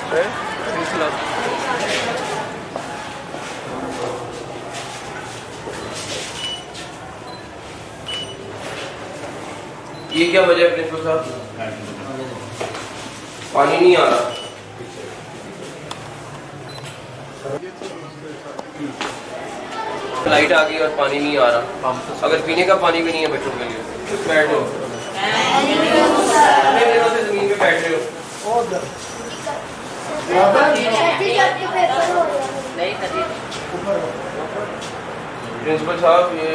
ये क्या वजह है प्रिंसिपल साहब? पानी नहीं आ रहा। लाइट आ गई और पानी नहीं आ रहा। अगर पीने का पानी भी नहीं है बच्चों के लिए, बैठ जाओ। जमीन पे बैठ रहे हो। प्रिंसिपल साहब ये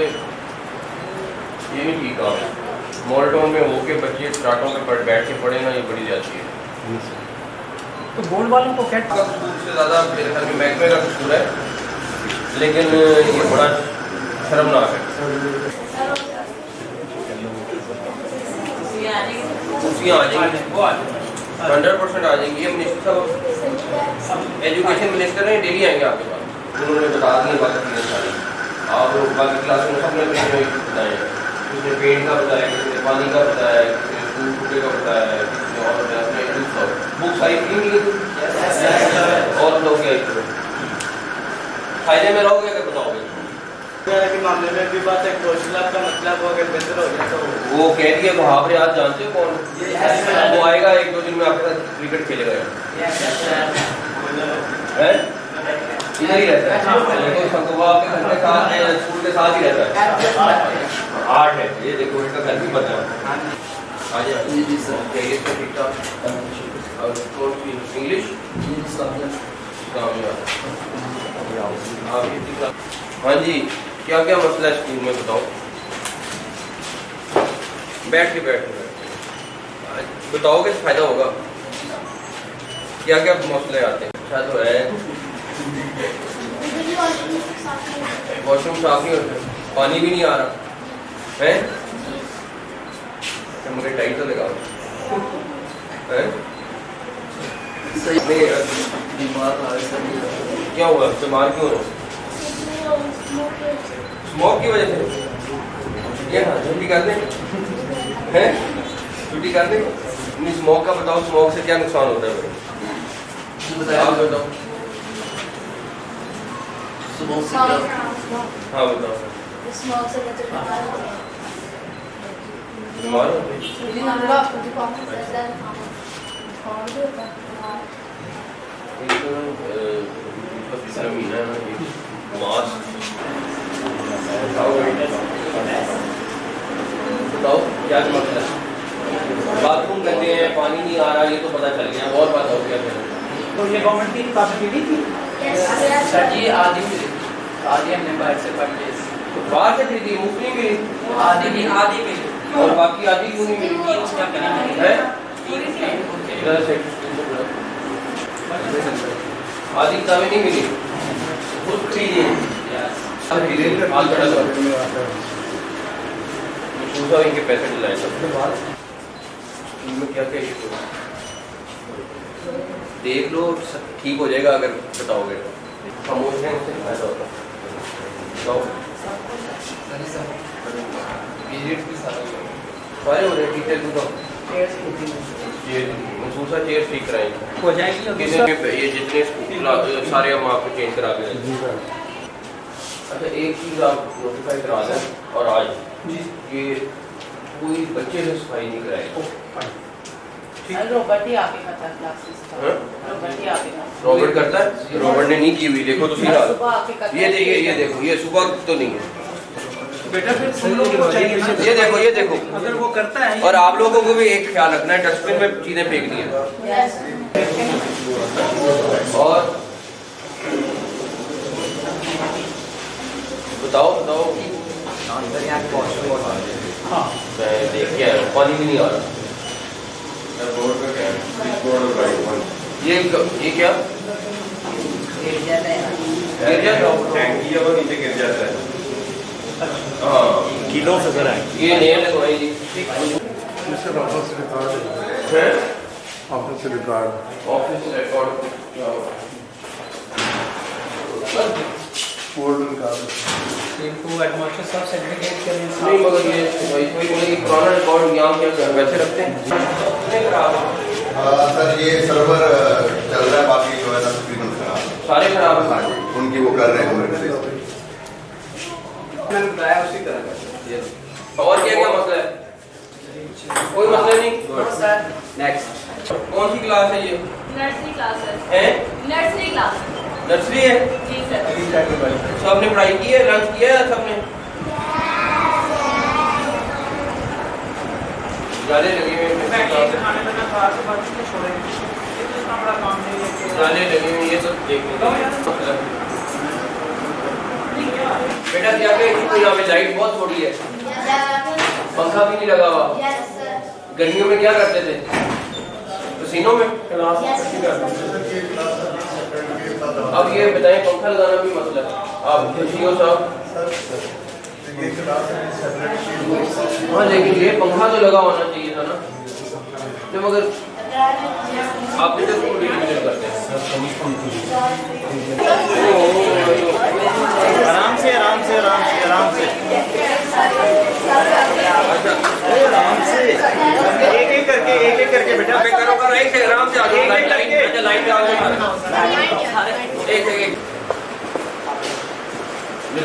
नहीं ठीक काम है। मॉडल में होके बच्चे स्टार्टों में बैठ के पढ़े ना, ये बड़ी जाती है। तो बोर्ड वालों को क्या सबसे ज़्यादा मेरे ख्याल में महकमे का कसूर है, लेकिन ये बड़ा शर्मनाक है। कुर्सियाँ आ जाएंगी, 100% आ जाएंगी। ये मिनिस्टर साहब, एजुकेशन मिनिस्टर हैं, डेली आएंगे आपके पास। उन्होंने बता दी बात सारी। आप बाकी क्लास में सबने बताए, किसने पेड़ का बताया, किसने पानी का बताया, किसने स्कूल छुट्टे का बताया, किसने और बताया। बुक सारी फ्री मिली और लोग क्या फायदे में रहोगे अगर बताओगे के मामले में भी बात है। क्रोशलाब का मतलब हो अगर बेहतर हो जाए तो वो कह दिया मुहावरे आज जानते हो कौन? वो आएगा 1-2 दिन में आपके साथ क्रिकेट खेलेगा है? इधर ही रहता है, वो आपके घर के साथ है, स्कूल के साथ ही रहता है। 8 है, ये देखो इसका घर भी पता है। आ जाए ठीक ठाक। और इंग्लिश हाँ जी, क्या क्या मसला है स्कूल में बताओ? बैठ के बताओगे तो फायदा होगा। क्या क्या मसले आते हैं? अच्छा तो है, वॉशरूम साफ नहीं होते, पानी भी नहीं आ रहा है। मुझे टाइट तो लगाओ है? क्या हुआ? बीमार क्यों हो? स्मोक की वजह से? ये हाँ छुट्टी कर दें हैं? छुट्टी कर दें? नहीं, स्मोक का बताओ, स्मोक से क्या नुकसान होता है? आप बताओ। हाँ बताओ। बीमार होते बताओ क्या मसला है? बाथरूम गंदे हैं, पानी नहीं आ रहा, ये तो पता चल गया। और बात हो गया तो ये गवर्नमेंट की किताबें मिली थी? सर जी आधी हमने बाहर से पढ़ ली। बाहर से खरीदी, मुफ्त नहीं मिली? आधी मिली। और बाकी आधी क्यों नहीं मिली? आधी किताबें नहीं मिली, खुद खरीदी। इनके पैसे दिलाए सब इनमें क्या क्या इशू है देख लो, ठीक हो जाएगा अगर बताओगे। खामोश हैं उससे फायदा होता। सारे हो रहे टीचर को तो महसूसा चेयर ठीक कराएंगे हो जाएगी। ये जितने सारे हम आपको चेंज करा के देंगे। अच्छा एक चीज़ आप नोटिफाई करा दें, और आज ये कोई बच्चे से सफाई नहीं कराएगा। रॉबर्ट ही आके करता है क्लासेस। रॉबर्ट करता है? रॉबर्ट ने नहीं की हुई, देखो तो ये देखिए, ये देखो, ये सुबह तो नहीं है बेटा। फिर तुम लोगों को चाहिए ये देखो अगर वो करता है। और आप लोगों को भी एक ख्याल रखना है, डस्टबिन में चीजें फेंकनी है। और बताओ हाँ देख के आया, पानी भी नहीं आ रहा। ये क्या टैंकी है वो नीचे गिर जाता है। हाँ किलो से सर ये नया लगवाई जी। ऑफिस रिकॉर्ड पोर्टल का इनको एडमिशन सब सेग्रीगेट करें। नहीं मगर ये पुराना रिकॉर्ड यहाँ क्या वैसे रखते हैं? सर ये सर्वर चल रहा है कर रहे हैं मैंने बताया उसी तरह का। और क्या क्या मसला है? कोई मसला नहीं। नेक्स्ट कौन सी क्लास है ये? नर्सरी क्लास है। हैं? नर्सरी क्लास नर्सरी है? जी सर। सबने पढ़ाई की है, लंच किया है सबने? गाले लगे हुए हैं। खाने में ना थोड़ा सा बाकी तो छोड़ेंगे, ये तो इतना बड़ा काम नहीं है कि गाले लगे हुए हैं, ये तो देखने का मतलब। बेटा क्या कहे कि यहाँ पे लाइट बहुत थोड़ी है, पंखा भी नहीं लगा हुआ। गर्मियों में क्या करते थे? पसीनों में। अब ये बताएं, पंखा लगाना भी मसला है। आप खुशियों साहब। हाँ लेकिन ये पंखा तो लगा होना चाहिए था ना, तो मगर आप इधर को डिलीवर करते हैं। आराम से आराम से आराम से आराम से आराम से एक एक करके बेटा अबे करो करो, एक से आराम से आ जाओ। एक लाइन करके। लाइन पे आ जाओ। एक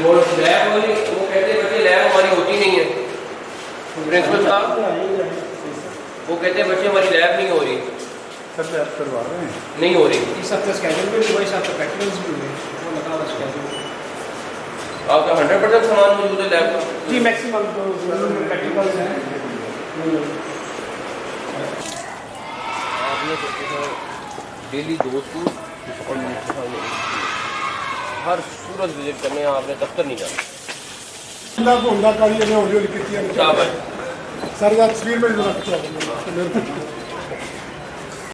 वो लैब वाली, वो कहते हैं बच्चे लैब हमारी होती नहीं है। प्रिंसिपल साहब वो कहते हैं बच्चे हमारी लैब नहीं हो रही, सब आप करवा रहे हैं। नहीं हो रही। इस हफ्ते स्केड्यूल भी हुआ, इस हफ्ते प्रैक्टिकल्स भी हुए, वो लगा हुआ स्केड्यूल। आपका 100% सामान मौजूद है लैब का? जी मैक्सिमम तो प्रैक्टिकल्स हैं। आपने डेली दोस्त को और हर सूरत विजिट करने आपने दफ्तर नहीं जाना। ਹੁੰਦਾ ਕਾਰੀ ਨੇ ਹੌਲੀ ਹੌਲੀ ਕੀਤੀ ਹੈ शाबाश। ਸਰ ਦਾ ਤਸਵੀਰ ਮੇਰੀ ਜ਼ਰਾ ਖਿਚਵਾ ਦਿਓ